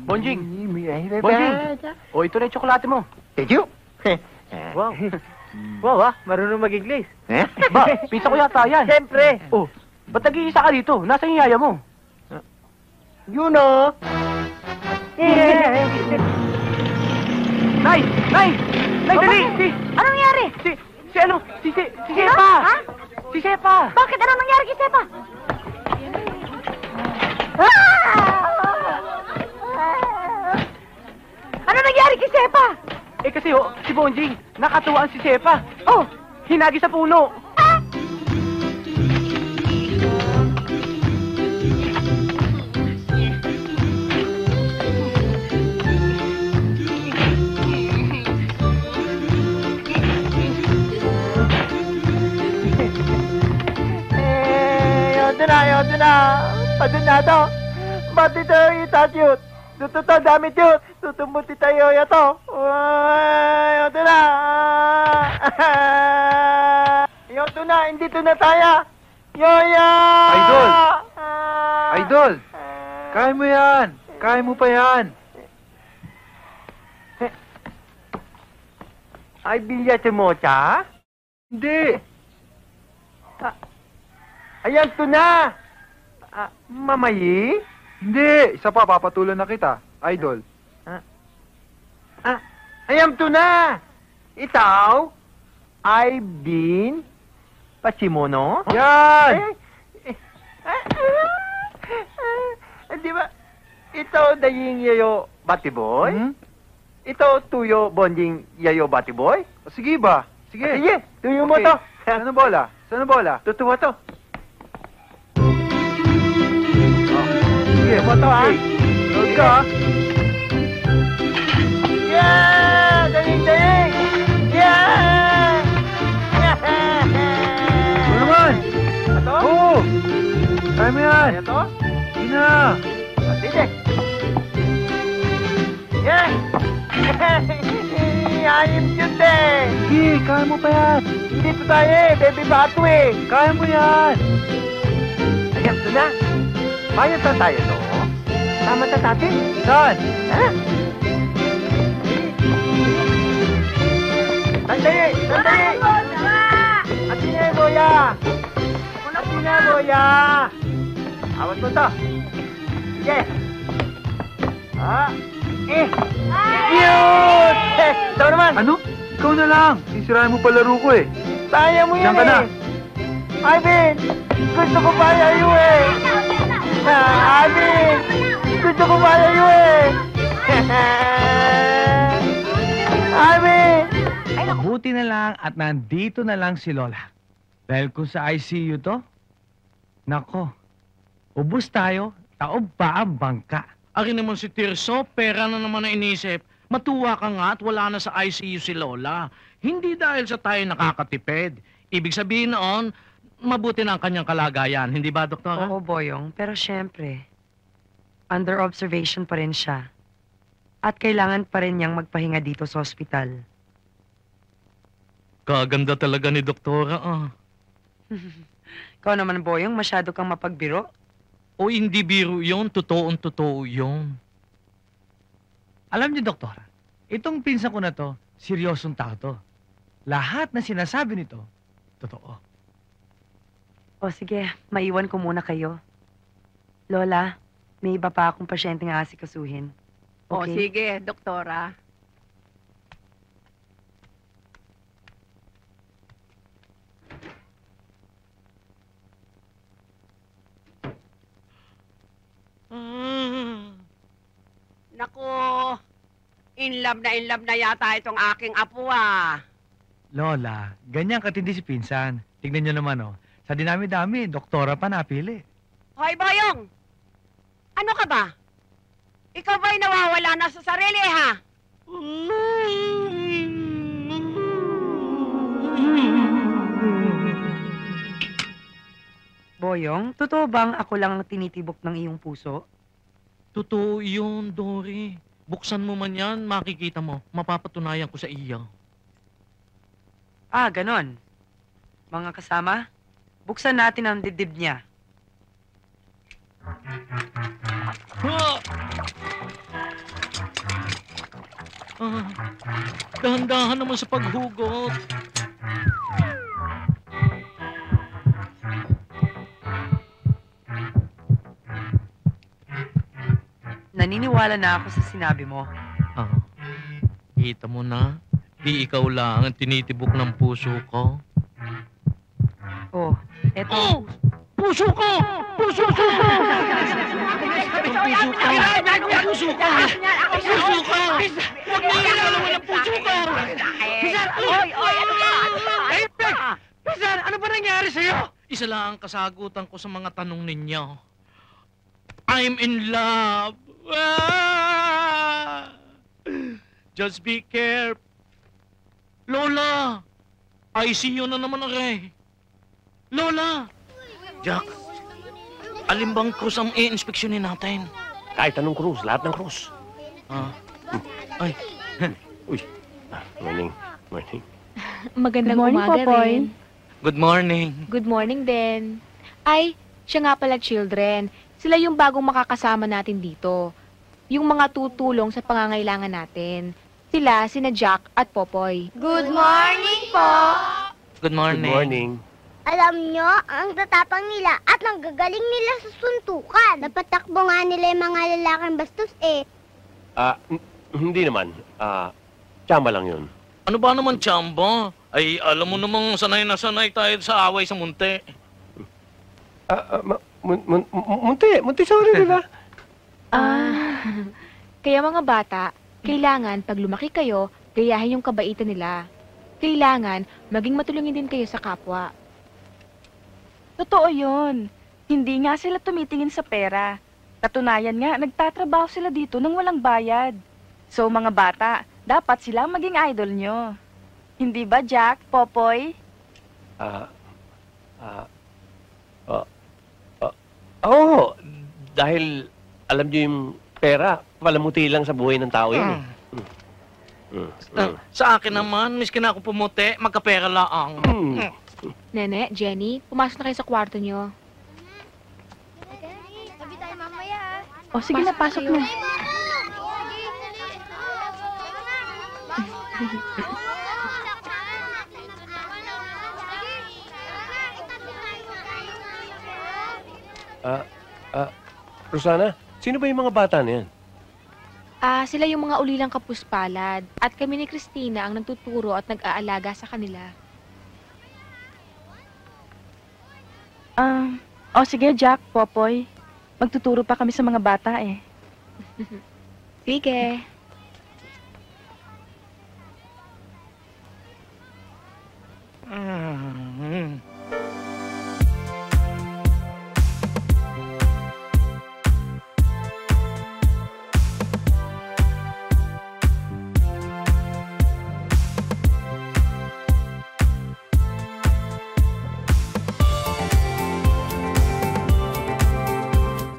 Bonjing! Bonjing! O, ito na yung tsokolate mo. Thank you. Wow. Wow, marunong mag-English. Ba, pinsa ko yata yan. Siyempre. Oh, ba't nag-iisa ka dito? Nasaan yung yaya mo? You know. Nay! Nay! Nay, dali! Anong nangyari? Si Sepa! Ha? Si Sepa! Bakit? Anong nangyari kay Sepa? Ano nangyari kay Sepa? Eh kasi si Bonjing, nakatuwaan si Sepa. Oh, Hinagi sa puno. Yun na. Padun na to. Bati tayo itasyot. Tuto to, damit yun. Tutumuti tayo yato. Yun na. Yun na, hindi to na tayo. Yoya! Idol! Idol! Kaya mo yan! Kaya mo pa yan! Ay, bilya si Mocha? Hindi! Ayan to na. Mamayi? Hindi! Isa pa, papatulan na kita. Idol. Ayan to na. Itaw, I've been pasimono. Yan! Di ba? Ito daying yayo batiboy? Hmm? Ito tuyo bonding yayo batiboy? Sige ba? Sige. Sige, tuyo mo Okay. to. Saan ang bola? Saan ang bola? Tutuwa to. Sige, Tutuwa to, ha? Load ka, ha? Yeah! Daling! Yeah! Ano naman? Ito? Oo! Kaya mo yan! Ayan to? Sige na! Sige. Yeah! Ayim yun eh! Sige, kaya mo pa yan! Hindi to tayo eh! Baby bato eh! Kaya mo yan! Ayan to na! Bayad na tayo to? Tama na natin? Saan? Ha? Sandali! Sandali! Atina yung boya! Atina yung boya! Awat mo to! Sige! Cute! Ito naman! Ano? Ikaw na lang! Sisirahin mo pa laro ko eh! Kaya mo yan Diyan ka na. Ivan! Gusto ko pa yayo eh! Ivan! Gusto ko pa yayo eh! Ivan! Mabuti na lang at nandito na lang si Lola. Dahil kung sa ICU to, nako, ubus tayo, taob pa ang bangka. Akin naman si Tirso, pera na naman na inisip. Matuwa ka nga at wala na sa ICU si Lola. Hindi dahil sa tayo nakakatipid. Ibig sabihin noon, mabuti na ang kanyang kalagayan. Hindi ba, Doktora? Oo, Boyong. Pero syempre, under observation pa rin siya. At kailangan pa rin niyang magpahinga dito sa ospital. Kaganda talaga ni Doktora, ah. Ikaw naman, Boyong, masyado kang mapagbiro. O hindi biro yun, totoong-totoo yun. Alam niyo, Doktora, itong pinsan ko na to, seryosong tao to. Lahat na sinasabi nito, totoo. O sige, maiwan ko muna kayo. Lola, may iba pa akong pasyente nga asikasuhin. O sige, doktora. Naku, in love na yata itong aking apo ah. Lola, ganyan katindi si pinsan. Tignan niyo naman, oh. Sa dinami-dami, doktora pa napili. Hoy, Boyong! Ano ka ba? Ikaw ba'y nawawala na sa sarili, ha? Boyong, totoo bang ako lang ang tinitibok ng iyong puso? Totoo yun, Dory. Buksan mo man yan, makikita mo. Mapapatunayan ko sa iyo. Ah, ganon. Mga kasama, buksan natin ang dibdib niya. Dahan-dahan naman sa paghugot. Naniniwala na ako sa sinabi mo. Ah, kita mo na, di ikaw lang ang tinitibok ng puso ko. Oh, eto. Oh! Puso ko! Puso ko! Puso ko! Puso ko! Puso ko! Huwag mo ilalawan ang puso ko! Pisan, ano ba nangyari sa'yo? Isa lang ang kasagutan ko sa mga tanong ninyo. I'm in love! Ah! Just be careful. Lola! I see you na naman, Aray. Lola! Jack, alin bang krus ang i-inspeksyonin natin? Kahit anong krus, lahat ng krus. Ah. Ay, Morning. Morning. Magandang Good morning, umaga Popoy. rin. good morning. Good morning din. Ay, siya nga pala children. Sila yung bagong makakasama natin dito. Yung mga tutulong sa pangangailangan natin. Sila, sina Jack at Popoy. Good morning po! Good morning. Good morning. Alam nyo, ang tatapang nila at ang gagaling nila sa suntukan. Napatakbo nga nila yung mga lalaking bastos eh. Hindi naman. Tsamba lang yun. Ano ba naman, Chamba? Ay, alam mo namang sanay na sanay tayo sa away sa munti. Munti sa rin, di ba? Kaya mga bata, kailangan pag lumaki kayo, gayahin yung kabaitan nila. Kailangan maging matulungin din kayo sa kapwa. Totoo yun. Hindi nga sila tumitingin sa pera. Katunayan nga, nagtatrabaho sila dito nang walang bayad. So mga bata, dapat sila ang maging idol nyo. Hindi ba, Jack, Popoy? Oo. Dahil alam nyo yung pera, palamuti lang sa buhay ng tao yun. Sa akin naman, miskin ako pumuti, magkapera laang. Nene, Jenny, pumasok na kayo sa kwarto nyo. Sabi tayo mamaya. O sige na, pasok na. Rosana, sino ba yung mga bata na yan? Sila yung mga ulilang kapuspalad. At kami ni Christina ang nagtuturo at nag-aalaga sa kanila. O sige, Jack, Popoy. Magtuturo pa kami sa mga bata eh. Sige.